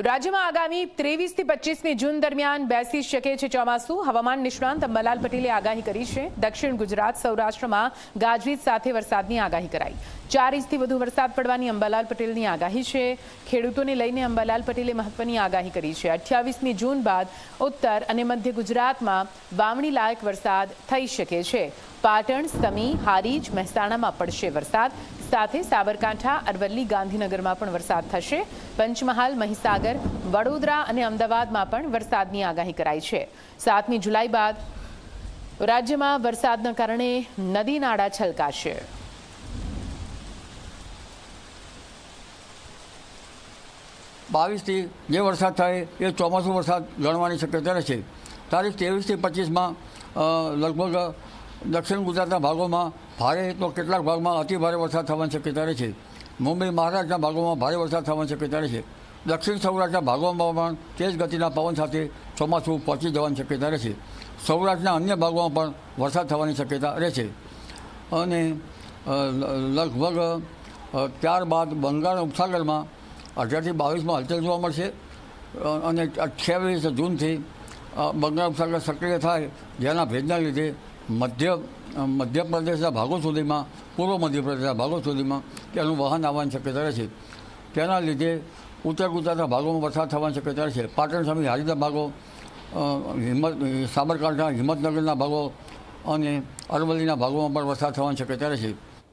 રાજ્યમાં આગામી 23 થી 25મી જૂન દરમિયાન બેસી શકે છે ચોમાસું. હવામાન નિષ્ણાંત અંબાલાલ પટેલે આગાહી કરી છે. દક્ષિણ ગુજરાત, સૌરાષ્ટ્રમાં ગાજવીજ સાથે વરસાદની આગાહી કરાઈ. 4 ઇંચથી વધુ વરસાદ પડવાની અંબાલાલ પટેલની આગાહી છે. ખેડૂતોને લઈને અંબાલાલ પટેલે મહત્વની આગાહી કરી છે. 28મી જૂન બાદ ઉત્તર અને મધ્ય ગુજરાતમાં વાવણી લાયક વરસાદ થઈ શકે છે. પાટણ, સમી, હારીજ, મહેસાણામાં પડશે વરસાદ. સાથે સાબરકાંઠા, અરવલ્લી, ગાંધીનગરમાં પણ વરસાદ થશે. પંચમહાલ, મહીસાગર, વડોદરા અને અમદાવાદમાં પણ વરસાદની આગાહી કરાઈ છે. 7મી જુલાઈ બાદ રાજ્યમાં વરસાદના કારણે નદી નાળા છલકાશે. બાવીસથી જે વરસાદ થાય એ ચોમાસું વરસાદ ગણવાની શક્યતા રહેશે. તારીખ 23થી 25માં લગભગ દક્ષિણ ગુજરાતના ભાગોમાં ભારે તો કેટલાક ભાગમાં અતિ ભારે વરસાદ થવાની શક્યતા રહેશે. મુંબઈ, મહારાષ્ટ્રના ભાગોમાં ભારે વરસાદ થવાની શક્યતા રહેશે. દક્ષિણ સૌરાષ્ટ્રના ભાગોમાં પણ તેજ ગતિના પવન સાથે ચોમાસું પહોંચી જવાની શક્યતા રહેશે. સૌરાષ્ટ્રના અન્ય ભાગોમાં પણ વરસાદ થવાની શક્યતા રહેશે. અને લગભગ ત્યારબાદ બંગાળ ઉપસાગરમાં 18થી 22માં હલચલ જોવા મળશે. અને 28 જૂનથી બંગાળ ઉપસાગર સક્રિય થાય, જેના ભેજના લીધે મધ્યપ્રદેશના ભાગો સુધીમાં, પૂર્વ મધ્યપ્રદેશના ભાગો સુધીમાં તેનું વહન આવવાની શક્યતા રહેશે. તેના લીધે ઉત્તર ગુજરાતના ભાગોમાં વરસાદ થવાની શક્યતા રહેશે. પાટણ, સમી, હારીજના ભાગો, સાબરકાંઠા, હિંમતનગરના ભાગો અને અરવલ્લીના ભાગોમાં પણ વરસાદ થવાની શક્યતા રહેશે.